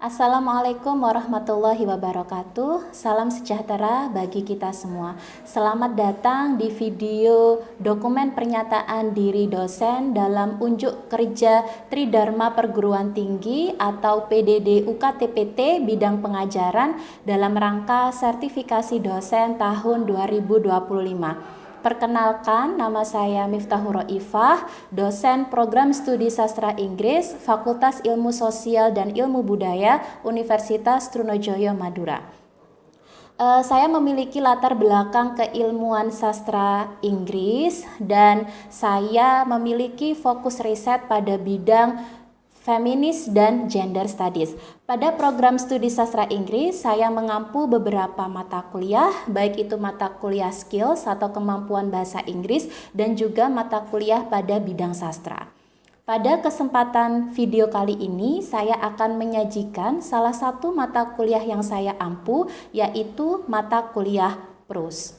Assalamualaikum warahmatullahi wabarakatuh. Salam sejahtera bagi kita semua. Selamat datang di video dokumen pernyataan diri dosen dalam unjuk kerja Tridharma Perguruan Tinggi atau PDD UKTPT bidang pengajaran dalam rangka sertifikasi dosen tahun 2025. Perkenalkan, nama saya Miftahur Roifah, dosen program studi sastra Inggris, Fakultas Ilmu Sosial dan Ilmu Budaya, Universitas Trunojoyo, Madura. Saya memiliki latar belakang keilmuan sastra Inggris dan saya memiliki fokus riset pada bidang feminis dan gender studies. Pada program studi sastra Inggris, saya mengampu beberapa mata kuliah, baik itu mata kuliah skills atau kemampuan bahasa Inggris dan juga mata kuliah pada bidang sastra. Pada kesempatan video kali ini, saya akan menyajikan salah satu mata kuliah yang saya ampu, yaitu mata kuliah prose.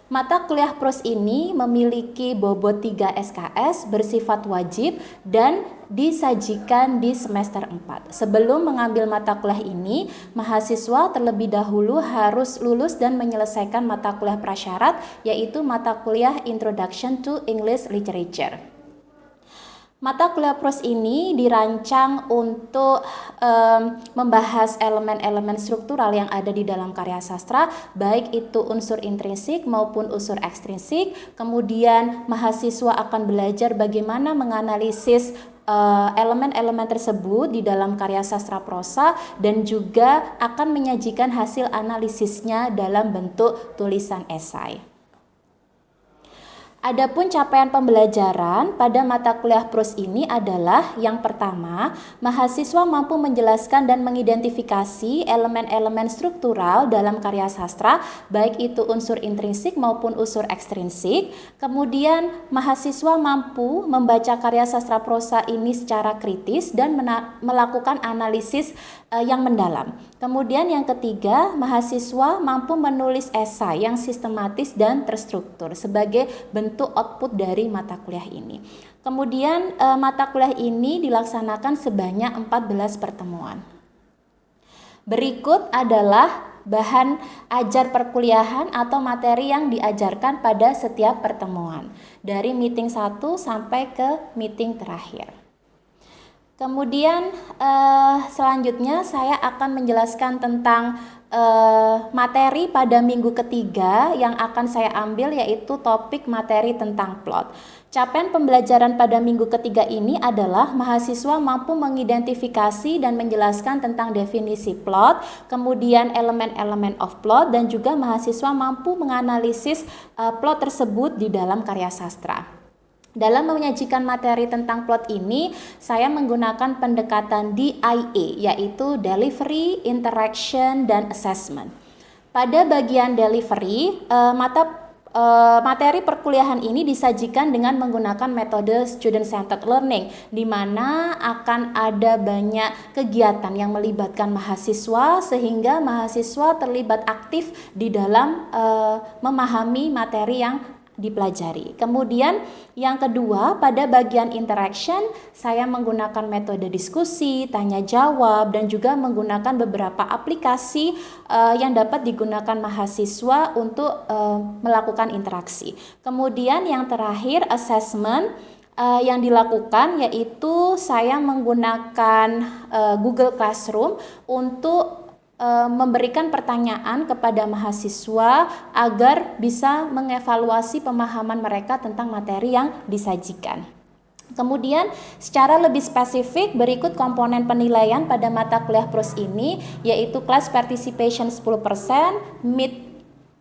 Mata kuliah prose ini memiliki bobot 3 SKS bersifat wajib dan disajikan di semester 4. Sebelum mengambil mata kuliah ini, mahasiswa terlebih dahulu harus lulus dan menyelesaikan mata kuliah prasyarat, yaitu mata kuliah Introduction to English Literature. Mata kuliah prose ini dirancang untuk membahas elemen-elemen struktural yang ada di dalam karya sastra, baik itu unsur intrinsik maupun unsur ekstrinsik. Kemudian mahasiswa akan belajar bagaimana menganalisis elemen-elemen tersebut di dalam karya sastra prosa dan juga akan menyajikan hasil analisisnya dalam bentuk tulisan esai. Adapun capaian pembelajaran pada mata kuliah prose ini adalah yang pertama, mahasiswa mampu menjelaskan dan mengidentifikasi elemen-elemen struktural dalam karya sastra, baik itu unsur intrinsik maupun unsur ekstrinsik. Kemudian, mahasiswa mampu membaca karya sastra prosa ini secara kritis dan melakukan analisis yang mendalam. Kemudian yang ketiga, mahasiswa mampu menulis esai yang sistematis dan terstruktur sebagai bentuk output dari mata kuliah ini. Kemudian mata kuliah ini dilaksanakan sebanyak 14 pertemuan. Berikut adalah bahan ajar perkuliahan atau materi yang diajarkan pada setiap pertemuan dari meeting 1 sampai ke meeting terakhir. Kemudian selanjutnya saya akan menjelaskan tentang materi pada minggu ketiga yang akan saya ambil, yaitu topik materi tentang plot. Capaian pembelajaran pada minggu ketiga ini adalah mahasiswa mampu mengidentifikasi dan menjelaskan tentang definisi plot, kemudian elemen-elemen of plot, dan juga mahasiswa mampu menganalisis plot tersebut di dalam karya sastra. Dalam menyajikan materi tentang plot ini, saya menggunakan pendekatan DIA, yaitu Delivery, Interaction, dan Assessment. Pada bagian delivery, materi perkuliahan ini disajikan dengan menggunakan metode student-centered learning, di mana akan ada banyak kegiatan yang melibatkan mahasiswa, sehingga mahasiswa terlibat aktif di dalam memahami materi yang dipelajari. Kemudian yang kedua, pada bagian interaction, saya menggunakan metode diskusi, tanya jawab, dan juga menggunakan beberapa aplikasi yang dapat digunakan mahasiswa untuk melakukan interaksi. Kemudian yang terakhir, assessment yang dilakukan, yaitu saya menggunakan Google Classroom untuk memberikan pertanyaan kepada mahasiswa agar bisa mengevaluasi pemahaman mereka tentang materi yang disajikan. Kemudian secara lebih spesifik, berikut komponen penilaian pada mata kuliah prose ini, yaitu class participation 10%, mid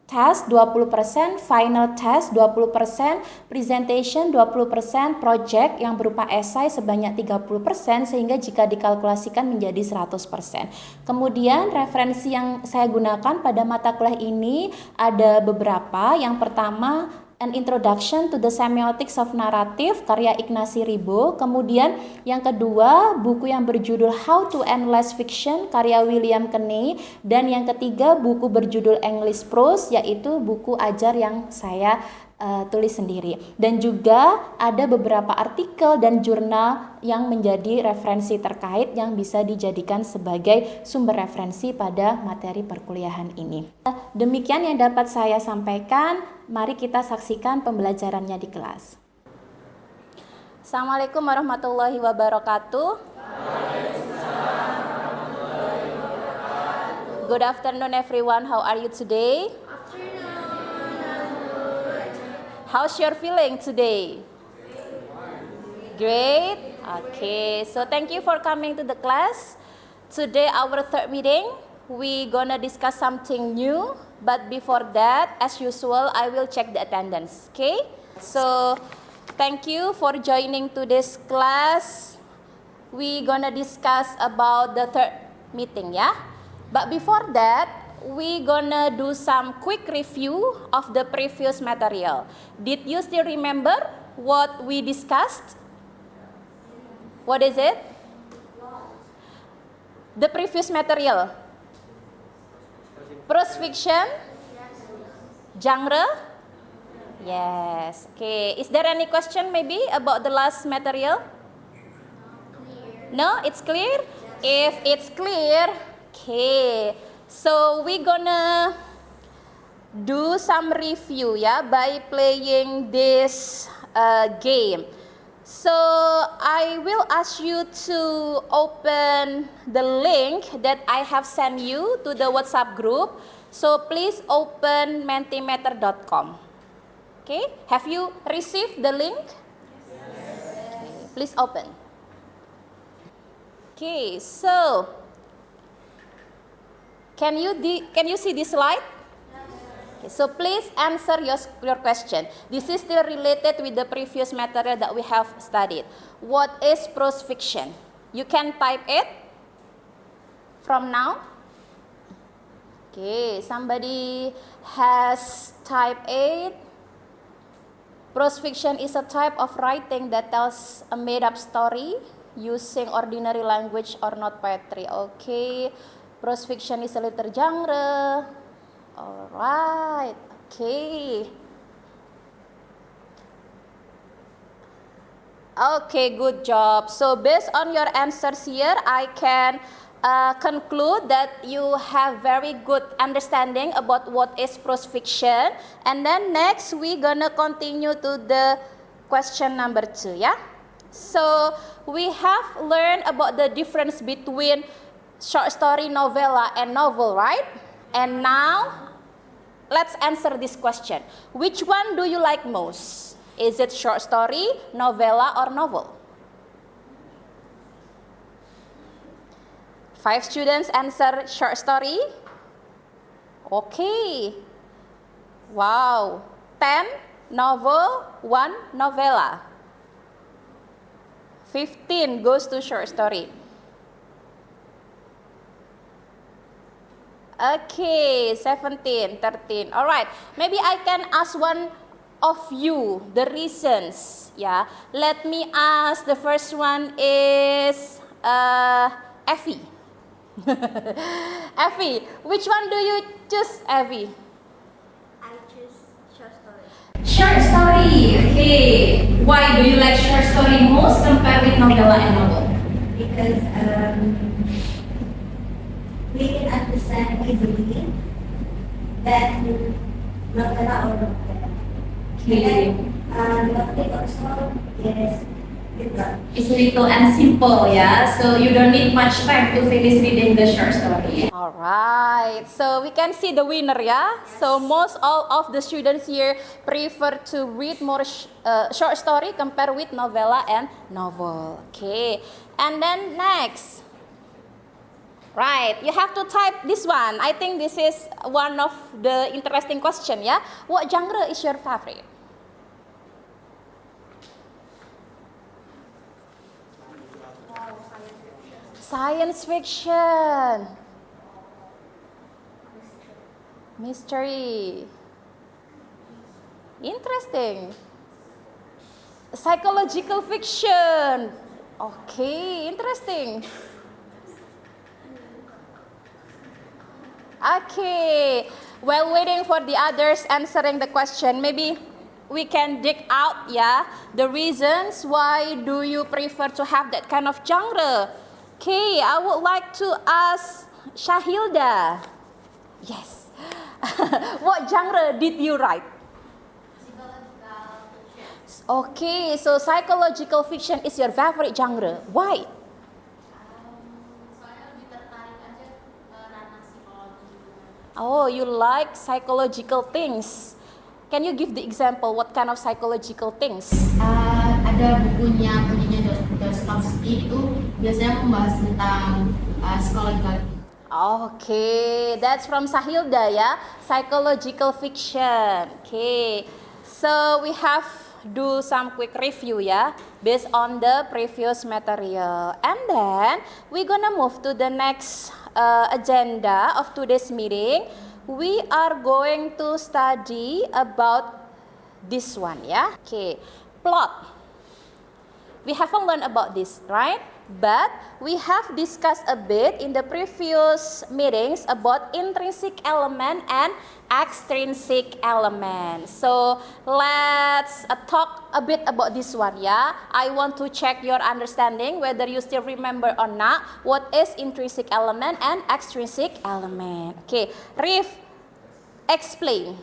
test 20%, final test 20%, presentation 20%, project yang berupa esai sebanyak 30%, sehingga jika dikalkulasikan menjadi 100%. Kemudian referensi yang saya gunakan pada mata kuliah ini ada beberapa. Yang pertama, An Introduction to the Semiotics of Narrative karya Ignacy Ribo. Kemudian yang kedua, buku yang berjudul How to Analyze Fiction karya William Kenney. Dan yang ketiga, buku berjudul English Prose, yaitu buku ajar yang saya tulis sendiri. Dan juga ada beberapa artikel dan jurnal yang menjadi referensi terkait yang bisa dijadikan sebagai sumber referensi pada materi perkuliahan ini. Demikian yang dapat saya sampaikan. Mari kita saksikan pembelajarannya di kelas. Assalamualaikum warahmatullahi wabarakatuh. Good afternoon everyone, how are you today? How's your feeling today? Great. Okay, so thank you for coming to the class. Today our third meeting, we gonna discuss something new. But before that, as usual, I will check the attendance. Okay? So thank you for joining to this class. We gonna discuss about the third meeting, yeah? But before that, we gonna do some quick review of the previous material. Did you still remember what we discussed? What is it? The previous material. Prose fiction? Genre? Yes. Okay. Is there any question maybe about the last material? No, it's clear? If it's clear, okay. So we gonna do some review ya by playing this game. So I will ask you to open the link that I have sent you to the WhatsApp group. So please open mentimeter.com. Okay, have you received the link? Yes. Please open. Okay, so can you see this slide? Okay, so please answer your question. This is still related with the previous material that we have studied. What is prose fiction? You can type it from now. Okay, somebody has typed it. Prose fiction is a type of writing that tells a made-up story using ordinary language or not poetry. Okay. Prose fiction is a literary genre. Alright, okay. Okay, good job. So based on your answers here, I can conclude that you have very good understanding about what is prose fiction. And then next, we gonna continue to the question number 2, yeah? So we have learned about the difference between short story, novella, and novel, right? And now, let's answer this question. Which one do you like most? Is it short story, novella, or novel? 5 students answer short story. Okay. Wow. 10 novel, 1 novella. 15 goes to short story. Okay, 17, 13. All right. Maybe I can ask one of you the reasons. Yeah. Let me ask. The first one is Effie. Effie, which one do you choose, Effie? I choose short story. Short story. Okay. Why do you like short story most compared with novella and novel? Because we can understand easily that novella or novella. Okay. And nothing also is different. It's little and simple, yeah. So you don't need much time to finish reading the short story. All right. So we can see the winner, yeah. So most all of the students here prefer to read more short story compared with novella and novel. Okay. And then next. Right, you have to type this one. I think this is one of the interesting question, yeah. What genre is your favorite? Science fiction. Mystery. Interesting. Psychological fiction. Okay, interesting. Okay, while waiting for the others answering the question, maybe we can dig out, yeah, the reasons why do you prefer to have that kind of genre. Okay, I would like to ask Shahilda. Yes. What genre did you write? Okay, so psychological fiction is your favorite genre. Why? Soalnya lebih tertarik aja ke ranah psikologi. Oh, you like psychological things. Can you give the example what kind of psychological things? Ada punyanya Dostoevsky itu biasanya membahas tentang psikologi. Okay, that's from Sahilda, ya. Psychological fiction. Okay, so we have do some quick review, ya, based on the previous material, and then we're gonna move to the next agenda of today's meeting. We are going to study about this one, ya. Okay, plot. We haven't learned about this, right? But we have discussed a bit in the previous meetings about intrinsic element and extrinsic element. So let's talk a bit about this one, yeah. I want to check your understanding whether you still remember or not what is intrinsic element and extrinsic element. Okay, Rif, explain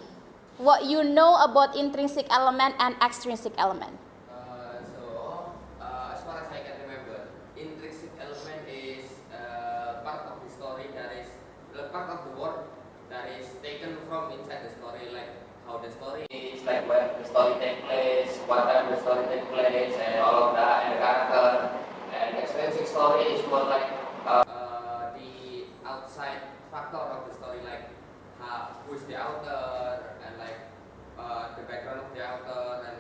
what you know about intrinsic element and extrinsic element. As far as I can remember, intrinsic element is part of the story that is part of the work that is taken from inside the story, like how the story is, like where the story takes place, what time the story takes place, and all of that, and the character. And extrinsic story is more like the outside factor of the story, like who's the author, and like the background of the author, and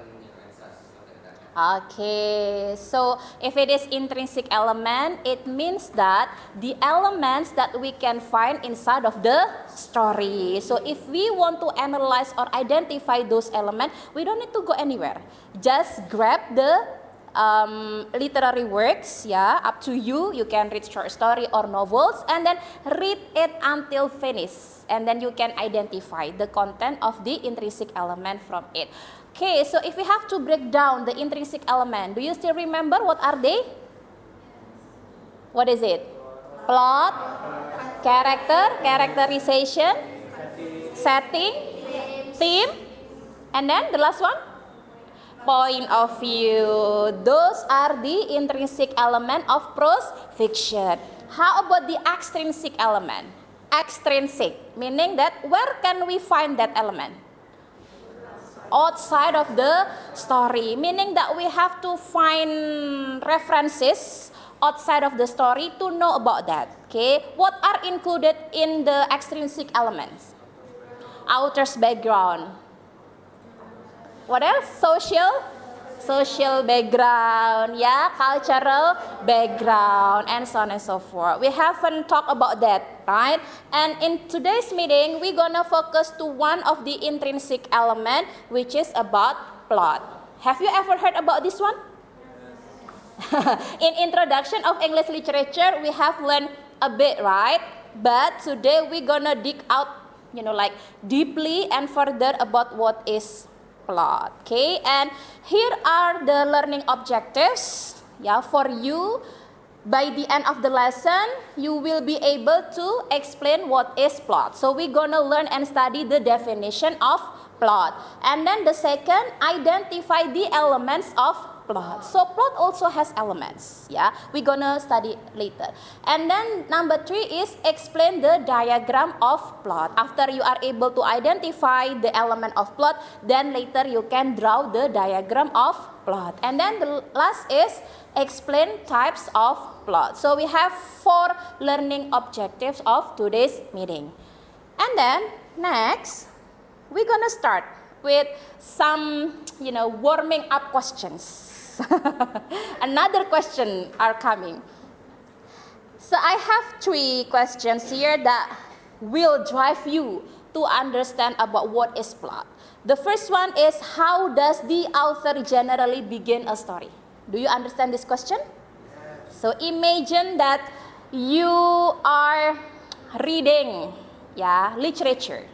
such, something like that. Okay, so if it is intrinsic element, it means that the elements that we can find inside of the story. So if we want to analyze or identify those elements, we don't need to go anywhere. Just grab the literary works, yeah, up to you. You can read short story or novels and then read it until finish, and then you can identify the content of the intrinsic element from it. Okay, so if we have to break down the intrinsic element, do you still remember what are they? What is it? Plot, character, characterization, setting, theme, and then the last one? Point of view. Those are the intrinsic element of prose fiction. How about the extrinsic element? Extrinsic, meaning that where can we find that element? Outside of the story, meaning that we have to find references outside of the story to know about that. Okay, what are included in the extrinsic elements? Author's background. What else? Social background, yeah, cultural background, and so on and so forth. We haven't talked about that, right? And in today's meeting, we're gonna focus to one of the intrinsic element, which is about plot. Have you ever heard about this one? In introduction of English literature, we have learned a bit, right? But today we're gonna dig out, like deeply and further about what is plot. Okay, and here are the learning objectives, yeah, for you. By the end of the lesson, you will be able to explain what is plot. So we're gonna learn and study the definition of plot, and then the second, identify the elements of plot. So plot also has elements, yeah, we're gonna study later. And then number 3 is explain the diagram of plot. After you are able to identify the element of plot, then later you can draw the diagram of plot. And then the last is explain types of plot. So we have 4 learning objectives of today's meeting. And then next, we're gonna start with some, warming up questions. Another question are coming. So I have 3 questions here that will drive you to understand about what is plot. The first one is, how does the author generally begin a story? Do you understand this question? So imagine that you are reading, literature.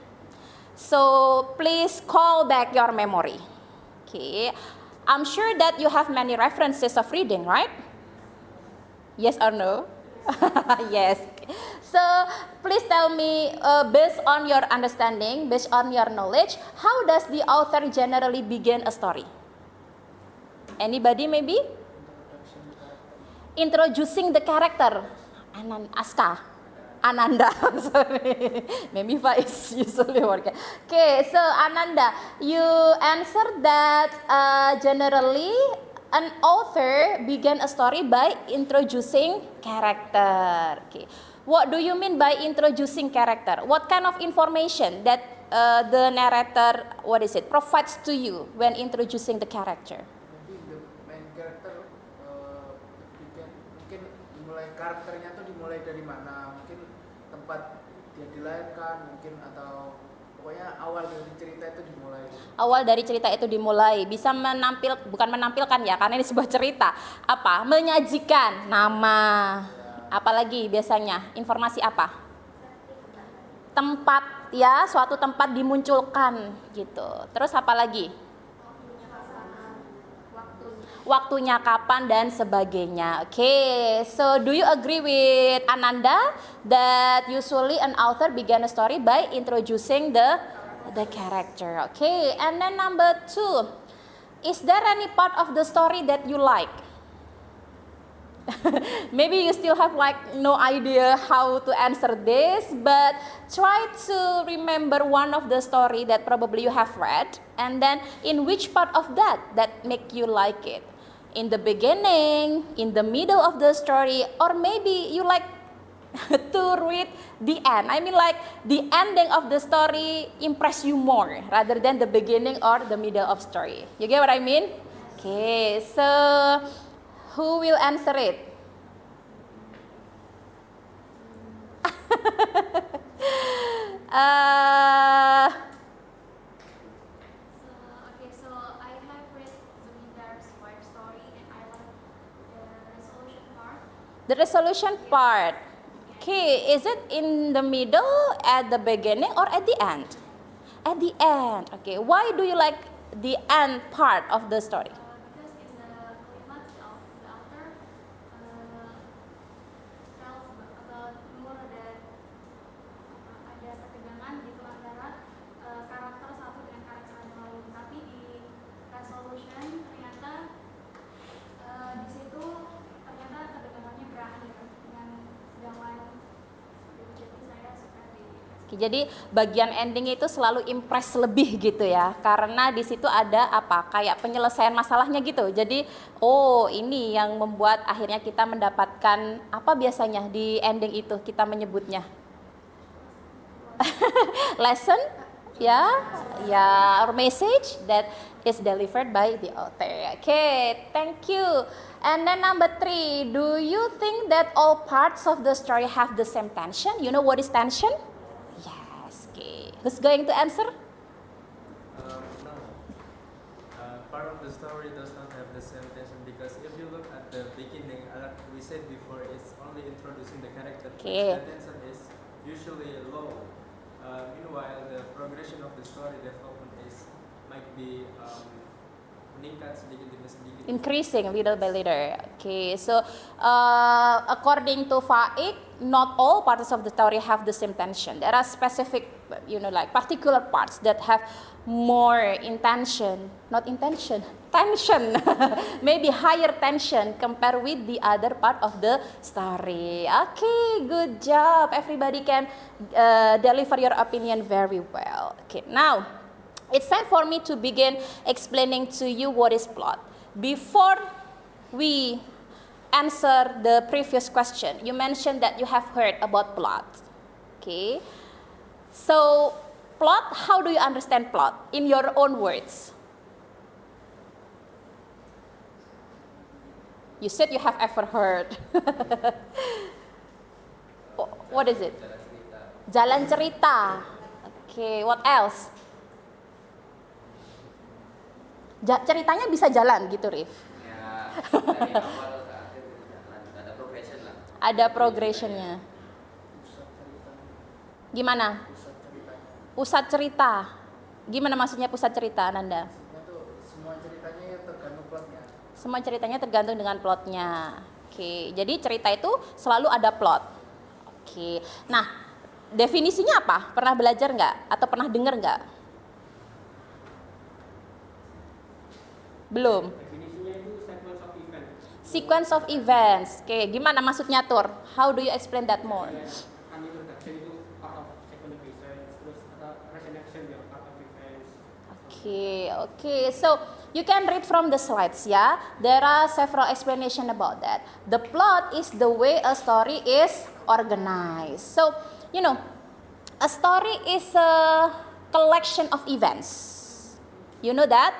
So please call back your memory. Okay, I'm sure that you have many references of reading, right? Yes or no? Yes. So please tell me, based on your understanding, based on your knowledge, how does the author generally begin a story? Anybody maybe? Introducing the character. Ananda, sorry. Maybe Faiz usually working. Okay, so Ananda, you answered that generally an author began a story by introducing character. Okay, what do you mean by introducing character? What kind of information that the narrator, provides to you when introducing the character? Maybe the main character mungkin dimulai karakternya tuh dimulai dari mana? Mungkin tempat dia dilahirkan, mungkin atau pokoknya awal dari cerita itu dimulai. Awal dari cerita itu dimulai, bisa bukan menampilkan ya, karena ini sebuah cerita. Apa? Menyajikan nama. Apalagi biasanya informasi apa? Tempat ya, suatu tempat dimunculkan gitu. Terus apa lagi? Waktunya kapan dan sebagainya. Okay, so do you agree with Ananda that usually an author began a story by introducing the character? Okay, and then number 2, is there any part of the story that you like? Maybe you still have no idea how to answer this, but try to remember one of the story that probably you have read, and then in which part of that make you like it. In the beginning, in the middle of the story, or maybe you like to read the end. I mean the ending of the story impress you more rather than the beginning or the middle of story. You get what I mean? Okay, so who will answer it? So I have read Zamindar's wife story and I like the resolution part. The resolution part. Okay, is it in the middle, at the beginning, or at the end? At the end. Okay, why do you like the end part of the story? Because in the climax, the author tells about Nur that ada ketegangan gitu antara karakter satu dengan karakter yang lain. Tapi di resolution ternyata di situ ternyata ketegangannya berakhir dengan yang lain. Jadi saya suka di Oke, jadi bagian ending itu selalu impress lebih gitu ya, karena di situ ada apa, kayak penyelesaian masalahnya gitu. Jadi ini yang membuat akhirnya kita mendapatkan apa biasanya di ending itu kita menyebutnya lesson ya, or message that is delivered by the author. Okay, thank you. And then number 3, do you think that all parts of the story have the same tension? You know what is tension? Yes. Okay, who's going to answer? No. Part of the story does not have the same tension because if you look at the beginning, like we said before, it's only introducing the character. Okay. The tension is usually low. Meanwhile, the progression of the story development might be meningkat sedikit demi sedikit. Increasing little by little. Okay, so according to Faik, not all parts of the story have the same tension. There are specific, particular parts that have more tension, maybe higher tension compared with the other part of the story. Okay, good job. Everybody can deliver your opinion very well. Okay, now it's time for me to begin explaining to you what is plot. Before we answer the previous question, you mentioned that you have heard about plot. Okay, so plot, how do you understand plot in your own words? You said you have ever heard. What is it? Jalan cerita. Okay, what else? Ceritanya bisa jalan gitu, Rif. Ya, dari awal ke akhir jalan, ada progression lah. Ada progressionnya. Gimana? Pusat ceritanya. Pusat cerita. Gimana maksudnya pusat cerita, Ananda? Maksudnya tuh semua Semua ceritanya tergantung dengan plotnya. Oke, jadi cerita itu selalu ada plot. Oke, nah definisinya apa? Pernah belajar nggak? Atau pernah dengar nggak? Belum. Definisinya itu sequence of event. Sequence of events. Oke, gimana maksudnya Tur? How do you explain that more? Kan introduction itu part of sequence of events, terus ada reenaction yang part of events. Okay. So you can read from the slides, yeah. There are several explanation about that. The plot is the way a story is organized. So, you know, a story is a collection of events. You know that?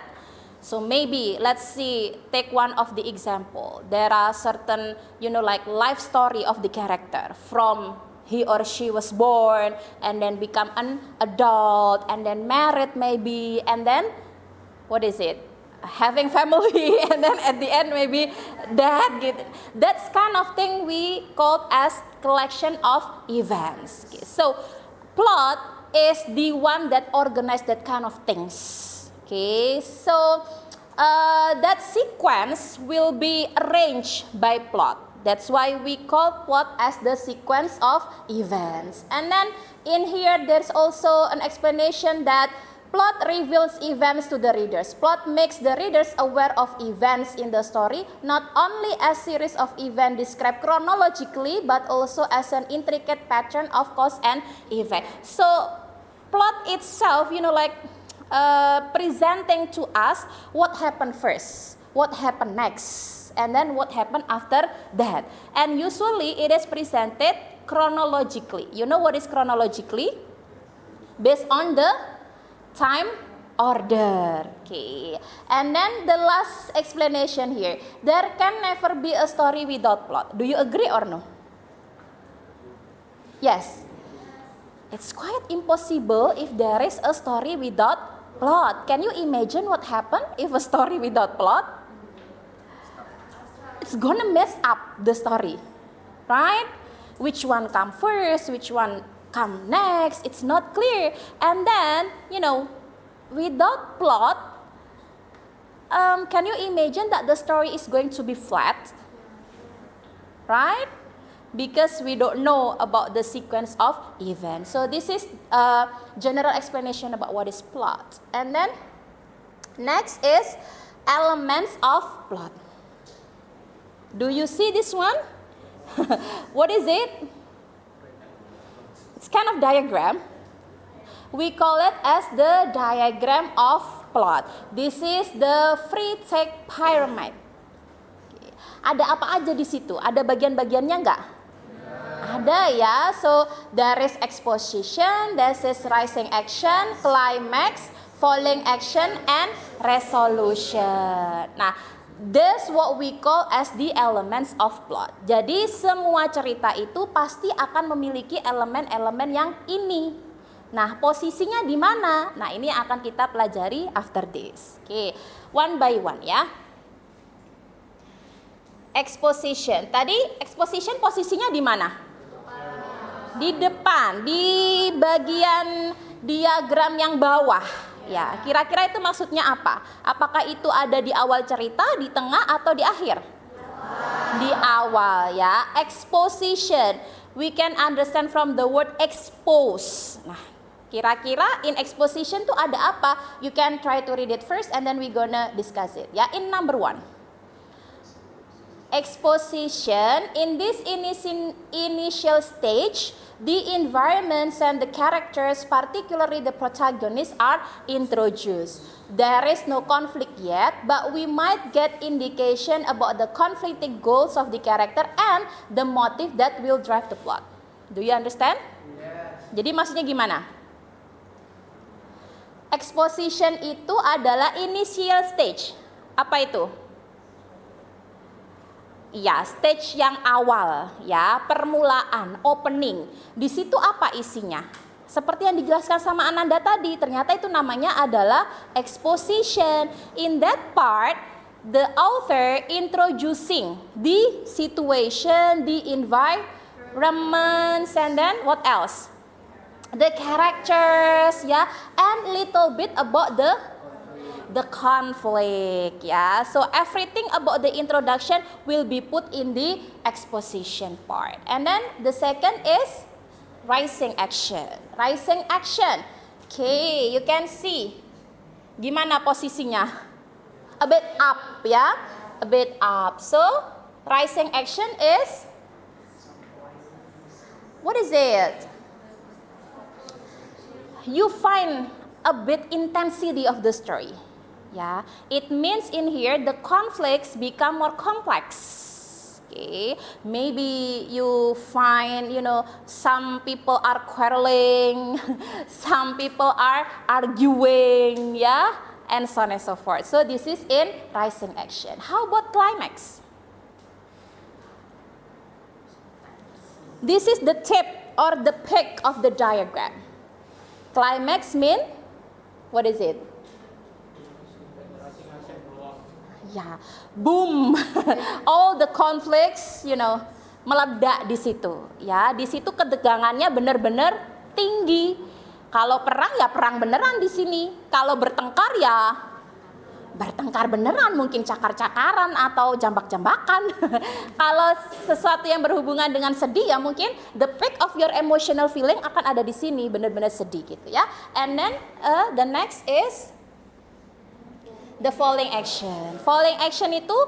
So maybe let's see, take one of the example. There are certain, you know, like life story of the character from he or she was born and then become an adult and then married maybe and then what is it? Having family and then at the end maybe death gitu. That's kind of thing we call as collection of events. Okay. So plot is the one that organize that kind of things. Okay, so that sequence will be arranged by plot. That's why we call plot as the sequence of events. And then in here there's also an explanation that plot reveals events to the readers. Plot makes the readers aware of events in the story, not only as series of events described chronologically, but also as an intricate pattern of cause and effect. So plot itself, you know, like presenting to us what happened first, what happened next, and then what happened after that. And usually it is presented chronologically. You know what is chronologically? Based on the time order. Okay. And then the last explanation here. There can never be a story without plot. Do you agree or no? Yes. It's quite impossible if there is a story without plot. Can you imagine what happened if a story without plot? It's gonna mess up the story, right? Which one come first? Which one come next? It's not clear. And then, you know, without plot, can you imagine that the story is going to be flat, right? Because we don't know about the sequence of events. So this is a general explanation about what is plot. And then next is elements of plot. Do you see this one? What is it? It's kind of diagram. We call it as the diagram of plot. This is the Freytag pyramid. Ada apa aja di situ? Ada bagian-bagiannya enggak? Ada ya. So there is exposition, there is rising action, climax, falling action, and resolution. Nah, this what we call as the elements of plot. Jadi semua cerita itu pasti akan memiliki elemen-elemen yang ini. Nah, posisinya di mana? Nah, ini akan kita pelajari after this. Oke, one by one ya. Exposition. Tadi exposition posisinya di mana? Di depan, di bagian diagram yang bawah. Ya, kira-kira itu maksudnya apa? Apakah itu ada di awal cerita, di tengah, atau di akhir? Di awal ya. Exposition. We can understand from the word expose. Nah, kira-kira in exposition tuh ada apa? You can try to read it first and then we gonna discuss it. Ya, in number 1. Exposition, in this initial stage, the environments and the characters, particularly the protagonists, are introduced. There is no conflict yet, but we might get indication about the conflicting goals of the character and the motive that will drive the plot. Do you understand? Yes. Jadi maksudnya gimana? Exposition itu adalah initial stage. Apa itu? Ya, stage yang awal, ya, permulaan, opening. Di situ apa isinya? Seperti yang dijelaskan sama Ananda tadi, ternyata itu namanya adalah exposition. In that part, the author introducing the situation, the environment, and then what else? The characters, ya, and little bit about the the conflict, ya. So everything about the introduction will be put in the exposition part. And then the second is rising action. Rising action. Okay, you can see. Gimana posisinya? A bit up, ya. A bit up. So rising action is, what is it? You find a bit intensity of the story. Yeah, it means in here the conflicts become more complex. Okay, maybe you find, some people are quarreling, some people are arguing, yeah, and so on and so forth. So this is in rising action. How about climax? This is the tip or the peak of the diagram. Climax mean, what is it? Ya, boom. All the conflicts, meledak di situ. Ya, di situ ketegangannya benar-benar tinggi. Kalau perang ya perang beneran di sini. Kalau bertengkar ya bertengkar beneran, mungkin cakar-cakaran atau jambak-jambakan. Kalau sesuatu yang berhubungan dengan sedih ya mungkin the peak of your emotional feeling akan ada di sini, benar-benar sedih gitu ya. And then the next is the falling action. Falling action itu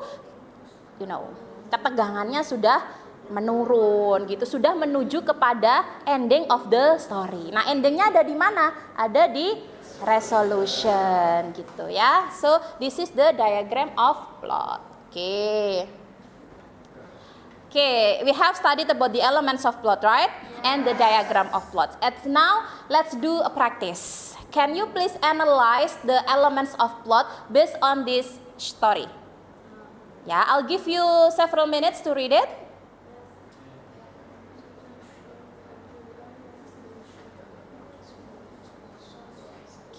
ketegangannya sudah menurun gitu, sudah menuju kepada ending of the story. Nah, endingnya ada di mana? Ada di resolution gitu ya. So this is the diagram of plot. Okay, we have studied about the elements of plot, right? And the diagram of plot. And now let's do a practice. Can you please analyze the elements of plot based on this story? Yeah, I'll give you several minutes to read it.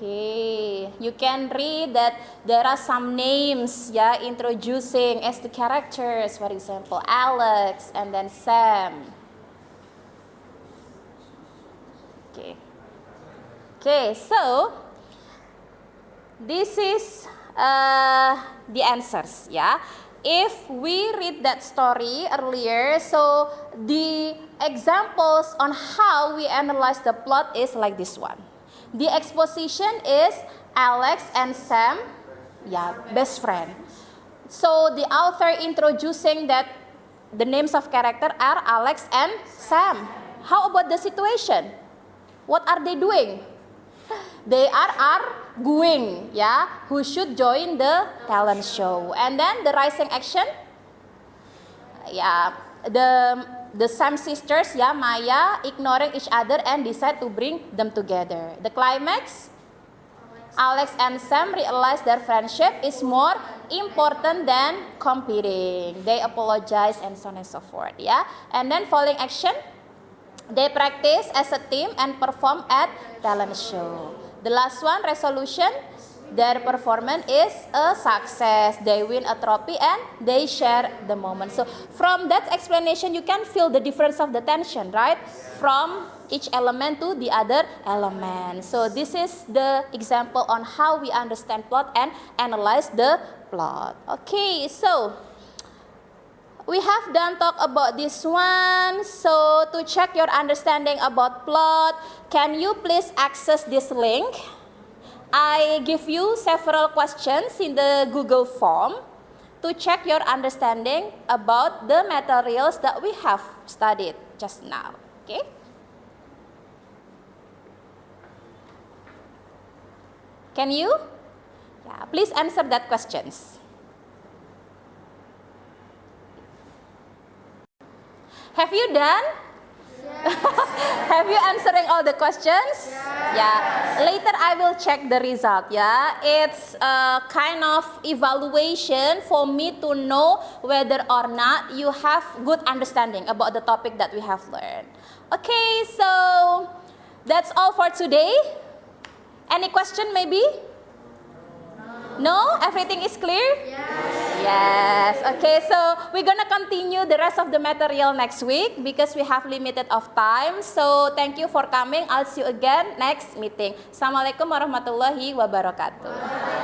Okay, you can read that there are some names, introducing as the characters. For example, Alex and then Sam. Okay, so this is the answers, If we read that story earlier, so the examples on how we analyze the plot is like this one. The exposition is Alex and Sam, best friend. So the author introducing that the names of character are Alex and Sam. How about the situation? What are they doing? They are arguing, who should join the talent show. And then the rising action, the Sam sisters, Maya, ignoring each other and decide to bring them together. The climax, Alex and Sam realize their friendship is more important than competing. They apologize and so on and so forth, And then falling action, they practice as a team and perform at talent show. The last one, resolution, their performance is a success. They win a trophy and they share the moment. So from that explanation, you can feel the difference of the tension, right? From each element to the other element. So this is the example on how we understand plot and analyze the plot. Okay, so we have done talk about this one. So to check your understanding about plot, can you please access this link? I give you several questions in the Google form to check your understanding about the materials that we have studied just now. Okay? Can you? Please answer that questions. Have you done? Have you answering all the questions? Later I will check the result. It's a kind of evaluation for me to know whether or not you have good understanding about the topic that we have learned. Okay, so that's all for today. Any question maybe? No? Everything is clear? Yes. Okay, so we're gonna continue the rest of the material next week because we have limited of time. So thank you for coming. I'll see you again next meeting. Assalamualaikum warahmatullahi wabarakatuh.